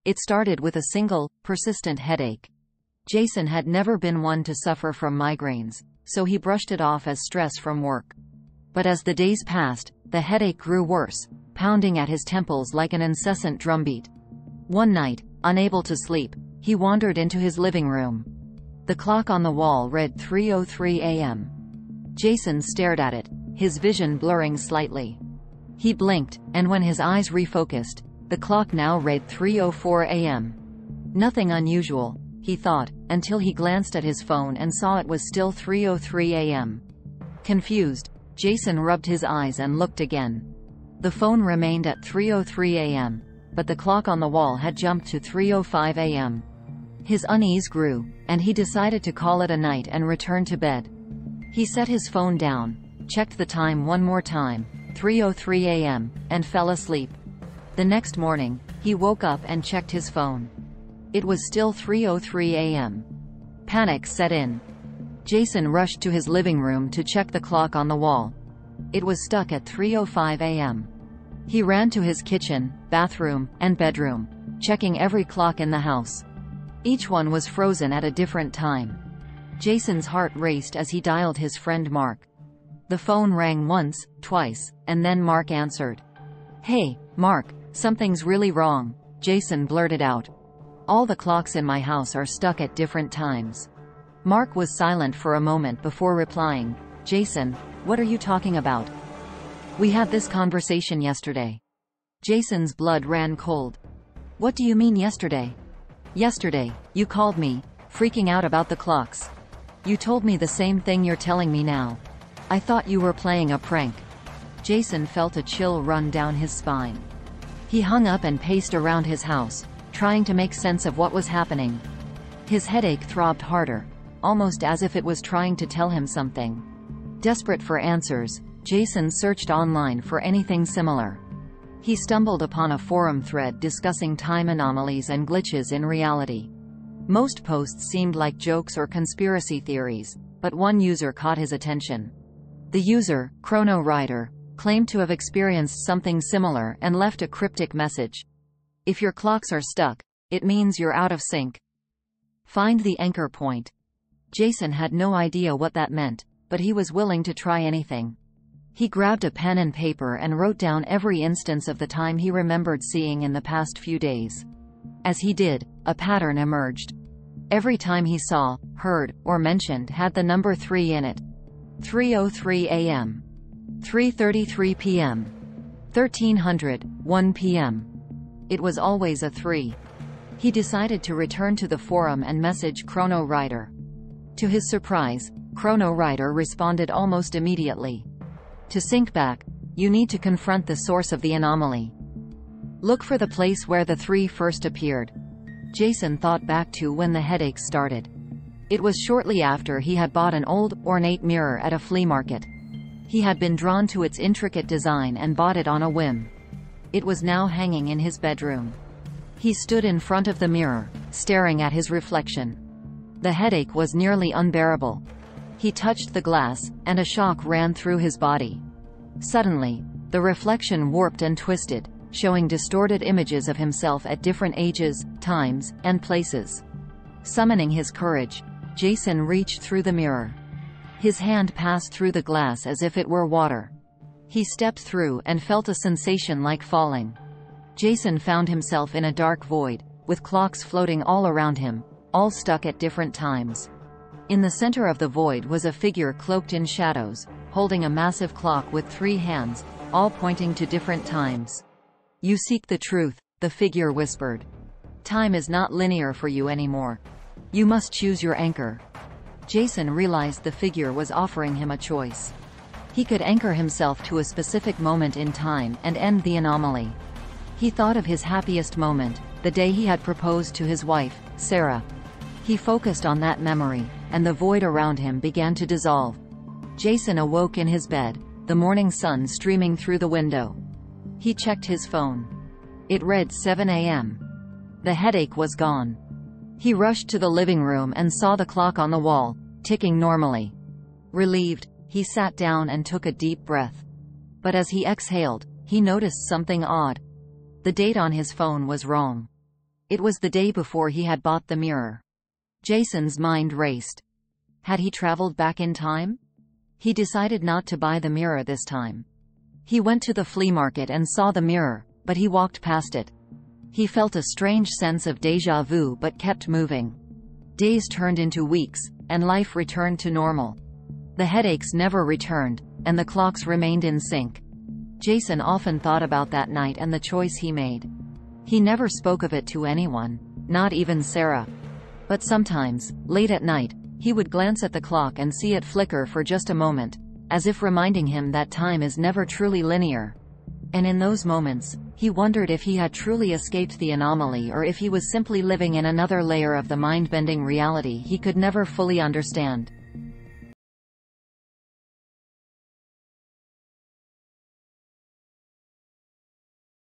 It started with a single, persistent headache. Jason had never been one to suffer from migraines, so he brushed it off as stress from work. But as the days passed, the headache grew worse, pounding at his temples like an incessant drumbeat. One night, unable to sleep, he wandered into his living room. The clock on the wall read 3:03 a.m. Jason stared at it, his vision blurring slightly. He blinked, and when his eyes refocused, the clock now read 3:04 a.m. Nothing unusual, he thought, until he glanced at his phone and saw it was still 3:03 a.m. Confused, Jason rubbed his eyes and looked again. The phone remained at 3:03 a.m., but the clock on the wall had jumped to 3:05 a.m. His unease grew, and he decided to call it a night and return to bed. He set his phone down, checked the time one more time, 3:03 a.m., and fell asleep. The next morning, he woke up and checked his phone. It was still 3:03 a.m. Panic set in. Jason rushed to his living room to check the clock on the wall. It was stuck at 3:05 a.m. He ran to his kitchen, bathroom, and bedroom, checking every clock in the house. Each one was frozen at a different time. Jason's heart raced as he dialed his friend Mark. The phone rang once, twice, and then Mark answered. "Hey, Mark, something's really wrong," Jason blurted out. "All the clocks in my house are stuck at different times." Mark was silent for a moment before replying, "Jason, what are you talking about? We had this conversation yesterday." Jason's blood ran cold. "What do you mean yesterday?" "Yesterday, you called me, freaking out about the clocks. You told me the same thing you're telling me now. I thought you were playing a prank." Jason felt a chill run down his spine. He hung up and paced around his house, trying to make sense of what was happening. His headache throbbed harder, almost as if it was trying to tell him something. Desperate for answers, Jason searched online for anything similar. He stumbled upon a forum thread discussing time anomalies and glitches in reality. Most posts seemed like jokes or conspiracy theories, but one user caught his attention. The user, Chrono Rider, claimed to have experienced something similar and left a cryptic message. "If your clocks are stuck, it means you're out of sync. Find the anchor point." Jason had no idea what that meant, but he was willing to try anything. He grabbed a pen and paper and wrote down every instance of the time he remembered seeing in the past few days. As he did, a pattern emerged. Every time he saw, heard, or mentioned had the number 3 in it. 3:03 a.m. 3:33 p.m. 1300, 1 p.m. It was always a 3. He decided to return to the forum and message Chrono Rider. To his surprise, Chrono Rider responded almost immediately. "To sync back, you need to confront the source of the anomaly. Look for the place where the 3 first appeared." Jason thought back to when the headache started. It was shortly after he had bought an old, ornate mirror at a flea market. He had been drawn to its intricate design and bought it on a whim. It was now hanging in his bedroom. He stood in front of the mirror, staring at his reflection. The headache was nearly unbearable. He touched the glass, and a shock ran through his body. Suddenly, the reflection warped and twisted, showing distorted images of himself at different ages, times, and places. Summoning his courage, Jason reached through the mirror. His hand passed through the glass as if it were water. He stepped through and felt a sensation like falling. Jason found himself in a dark void, with clocks floating all around him, all stuck at different times. In the center of the void was a figure cloaked in shadows, holding a massive clock with 3 hands, all pointing to different times. "You seek the truth," the figure whispered. "Time is not linear for you anymore. You must choose your anchor." Jason realized the figure was offering him a choice. He could anchor himself to a specific moment in time and end the anomaly. He thought of his happiest moment, the day he had proposed to his wife, Sarah. He focused on that memory, and the void around him began to dissolve. Jason awoke in his bed, the morning sun streaming through the window. He checked his phone. It read 7 a.m. The headache was gone. He rushed to the living room and saw the clock on the wall, ticking normally. Relieved, he sat down and took a deep breath. But as he exhaled, he noticed something odd. The date on his phone was wrong. It was the day before he had bought the mirror. Jason's mind raced. Had he traveled back in time? He decided not to buy the mirror this time. He went to the flea market and saw the mirror, but he walked past it. He felt a strange sense of déjà vu but kept moving. Days turned into weeks, and life returned to normal. The headaches never returned, and the clocks remained in sync. Jason often thought about that night and the choice he made. He never spoke of it to anyone, not even Sarah. But sometimes, late at night, he would glance at the clock and see it flicker for just a moment, as if reminding him that time is never truly linear. And in those moments, he wondered if he had truly escaped the anomaly or if he was simply living in another layer of the mind-bending reality he could never fully understand.